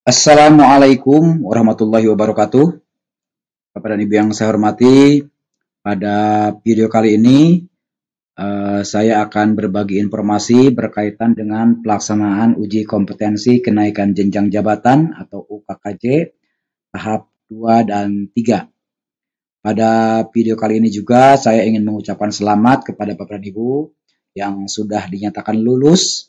Assalamualaikum warahmatullahi wabarakatuh. Bapak dan Ibu yang saya hormati, pada video kali ini saya akan berbagi informasi berkaitan dengan pelaksanaan uji kompetensi kenaikan jenjang jabatan atau UKKJ tahap 2 dan 3. Pada video kali ini juga saya ingin mengucapkan selamat kepada Bapak dan Ibu yang sudah dinyatakan lulus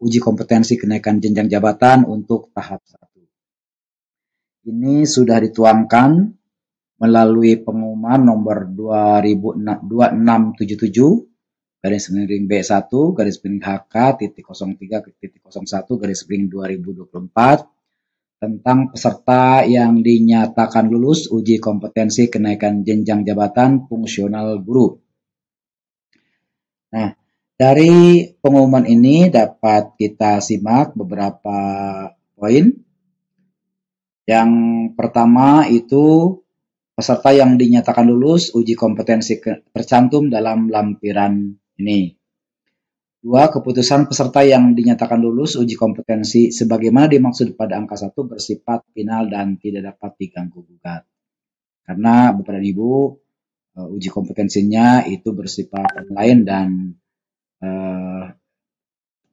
uji kompetensi kenaikan jenjang jabatan untuk tahap 1. Ini sudah dituangkan melalui pengumuman nomor 2677 garis miring B1 garis miring HK titik 03.01 garis miring 2024 tentang peserta yang dinyatakan lulus uji kompetensi kenaikan jenjang jabatan fungsional guru. Nah, dari pengumuman ini dapat kita simak beberapa poin. Yang pertama itu peserta yang dinyatakan lulus uji kompetensi tercantum dalam lampiran ini. 2. Keputusan peserta yang dinyatakan lulus uji kompetensi sebagaimana dimaksud pada angka 1 bersifat final dan tidak dapat diganggu-gugat. Karena Bapak dan Ibu, uji kompetensinya itu bersifat online dan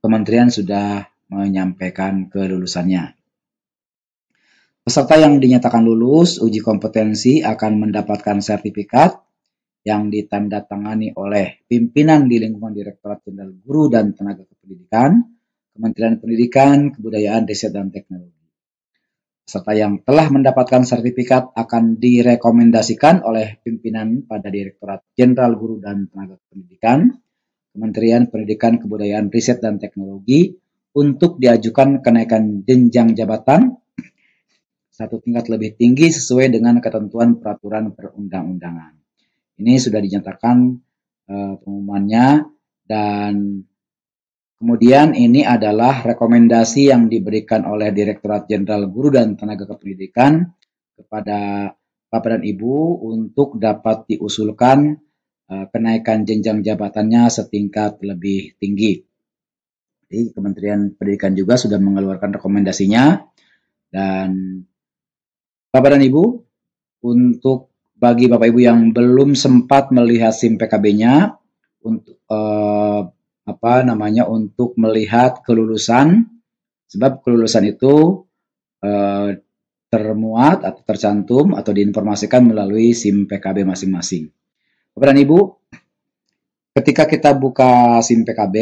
kementerian sudah menyampaikan kelulusannya. Peserta yang dinyatakan lulus uji kompetensi akan mendapatkan sertifikat yang ditandatangani oleh pimpinan di lingkungan Direktorat Jenderal Guru dan Tenaga Kependidikan, Kementerian Pendidikan, Kebudayaan, Riset, dan Teknologi. Peserta yang telah mendapatkan sertifikat akan direkomendasikan oleh pimpinan pada Direktorat Jenderal Guru dan Tenaga Kependidikan, Kementerian Pendidikan, Kebudayaan, Riset, dan Teknologi untuk diajukan kenaikan jenjang jabatan satu tingkat lebih tinggi sesuai dengan ketentuan peraturan perundang-undangan. Ini sudah dinyatakan pengumumannya dan kemudian ini adalah rekomendasi yang diberikan oleh Direktorat Jenderal Guru dan Tenaga Kependidikan kepada Bapak dan Ibu untuk dapat diusulkan kenaikan jenjang jabatannya setingkat lebih tinggi. Jadi Kementerian Pendidikan juga sudah mengeluarkan rekomendasinya dan Bapak dan Ibu, untuk bagi Bapak Ibu yang belum sempat melihat SIM PKB-nya untuk untuk melihat kelulusan, sebab kelulusan itu termuat atau tercantum atau diinformasikan melalui SIM PKB masing-masing. Bapak dan Ibu, ketika kita buka SIM PKB,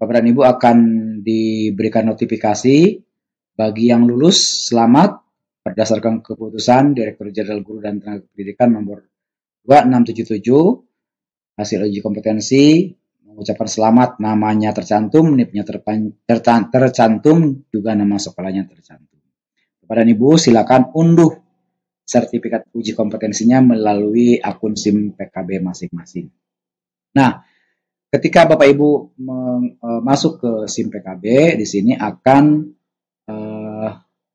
Bapak dan Ibu akan diberikan notifikasi bagi yang lulus selamat berdasarkan keputusan Direktur Jenderal Guru dan Tenaga Pendidikan nomor 2677 hasil uji kompetensi mengucapkan selamat, namanya tercantum, NIP-nya tercantum, juga nama sekolahnya tercantum. Bapak dan Ibu silakan unduh sertifikat uji kompetensinya melalui akun SIM PKB masing-masing. Nah, ketika Bapak Ibu masuk ke SIM PKB, di sini akan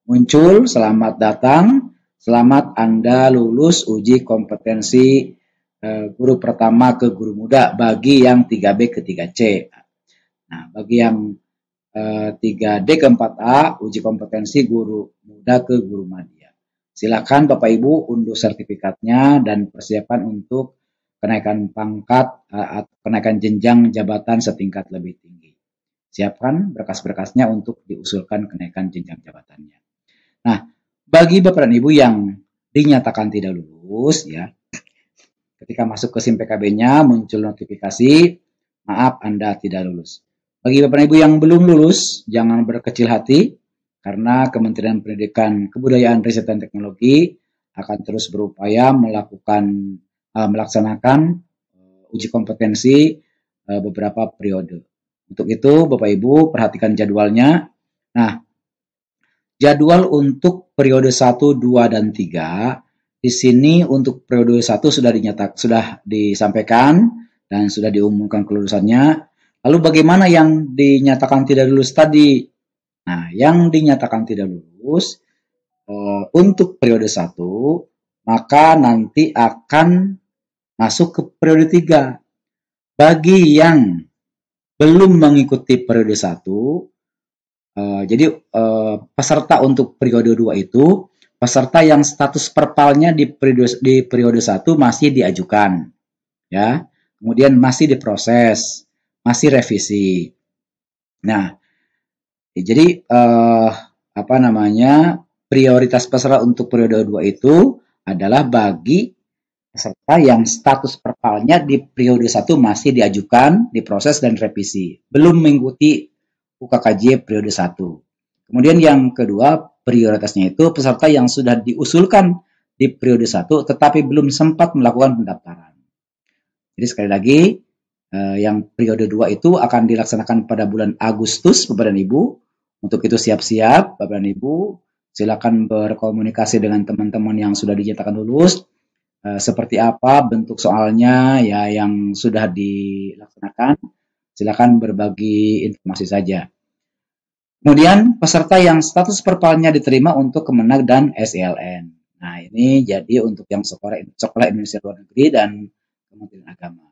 muncul selamat datang, selamat Anda lulus uji kompetensi guru pertama ke guru muda bagi yang 3B ke 3C. Nah, bagi yang 3D ke 4A uji kompetensi guru muda ke guru madya. Silakan Bapak Ibu unduh sertifikatnya dan persiapan untuk kenaikan pangkat atau kenaikan jenjang jabatan setingkat lebih tinggi. Siapkan berkas-berkasnya untuk diusulkan kenaikan jenjang jabatannya. Nah, bagi Bapak dan Ibu yang dinyatakan tidak lulus, ya, ketika masuk ke SIM PKB-nya muncul notifikasi, maaf Anda tidak lulus. Bagi Bapak dan Ibu yang belum lulus, jangan berkecil hati, karena Kementerian Pendidikan, Kebudayaan, Riset, dan Teknologi akan terus berupaya melaksanakan uji kompetensi beberapa periode. Untuk itu, Bapak Ibu perhatikan jadwalnya. Nah, jadwal untuk periode 1, 2, dan 3, di sini untuk periode 1 sudah disampaikan dan sudah diumumkan kelulusannya. Lalu bagaimana yang dinyatakan tidak lulus tadi? Nah, yang dinyatakan tidak lulus untuk periode 1, maka nanti akan masuk ke periode 3. Bagi yang belum mengikuti periode 1, Jadi peserta untuk periode 2 itu peserta yang status perpalnya di periode 1 masih diajukan, ya. Kemudian masih diproses, masih revisi. Nah, jadi apa namanya? Prioritas peserta untuk periode 2 itu adalah bagi peserta yang status perpalnya di periode 1 masih diajukan, diproses dan revisi, belum mengikuti UKKJ periode 1. Kemudian yang kedua, prioritasnya itu peserta yang sudah diusulkan di periode 1 tetapi belum sempat melakukan pendaftaran. Jadi sekali lagi, yang periode 2 itu akan dilaksanakan pada bulan Agustus, Bapak dan Ibu. Untuk itu siap-siap, Bapak dan Ibu. Silakan berkomunikasi dengan teman-teman yang sudah dinyatakan lulus. Seperti apa bentuk soalnya ya yang sudah dilaksanakan. Silakan berbagi informasi saja. Kemudian peserta yang status perpalnya diterima untuk Kemenag dan SELN. Nah, ini jadi untuk yang sekolah Indonesia Luar Negeri dan Kementerian Agama.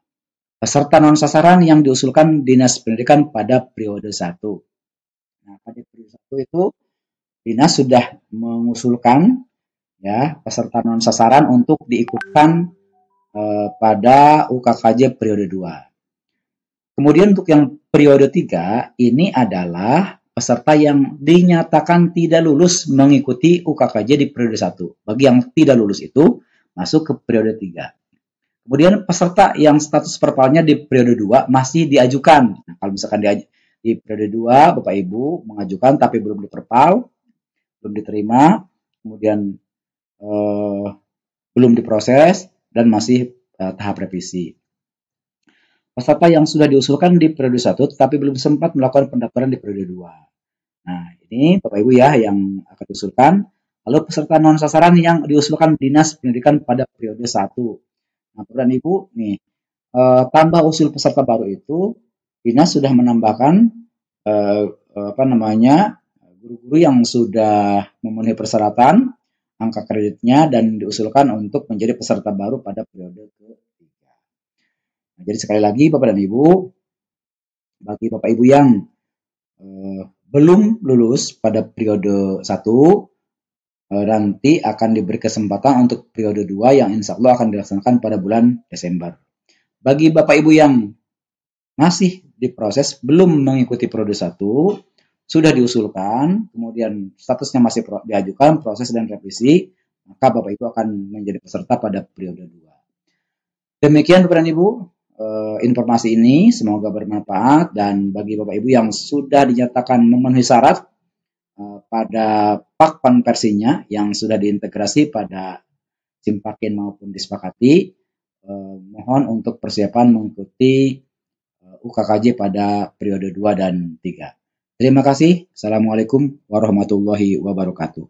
Peserta non sasaran yang diusulkan Dinas Pendidikan pada periode 1. Nah, pada periode 1 itu Dinas sudah mengusulkan ya peserta non sasaran untuk diikutkan pada UKKJ periode 2. Kemudian untuk yang periode 3 ini adalah peserta yang dinyatakan tidak lulus mengikuti UKKJ di periode 1. Bagi yang tidak lulus itu masuk ke periode 3. Kemudian peserta yang status perpalnya di periode 2 masih diajukan. Nah, kalau misalkan di periode 2 Bapak Ibu mengajukan tapi belum diperpal, belum diterima, kemudian belum diproses dan masih tahap revisi. Peserta yang sudah diusulkan di periode 1 tetapi belum sempat melakukan pendaftaran di periode 2. Nah, ini Bapak Ibu ya yang akan diusulkan. Lalu peserta non sasaran yang diusulkan Dinas Pendidikan pada periode 1. Nah, Bapak dan Ibu, nih tambah usul peserta baru itu Dinas sudah menambahkan guru-guru yang sudah memenuhi persyaratan angka kreditnya dan diusulkan untuk menjadi peserta baru pada periode ketiga. Nah, jadi sekali lagi Bapak dan Ibu, bagi Bapak Ibu yang belum lulus pada periode 1, nanti akan diberi kesempatan untuk periode 2 yang insya Allah akan dilaksanakan pada bulan Desember. Bagi Bapak Ibu yang masih diproses, belum mengikuti periode 1, sudah diusulkan, kemudian statusnya masih diajukan, proses dan revisi, maka Bapak Ibu akan menjadi peserta pada periode 2. Demikian Bapak dan Ibu, informasi ini semoga bermanfaat dan bagi Bapak Ibu yang sudah dinyatakan memenuhi syarat pada pak konversinya yang sudah diintegrasi pada Simpakin maupun disepakati, mohon untuk persiapan mengikuti UKKJ pada periode 2 dan 3. Terima kasih. Assalamualaikum warahmatullahi wabarakatuh.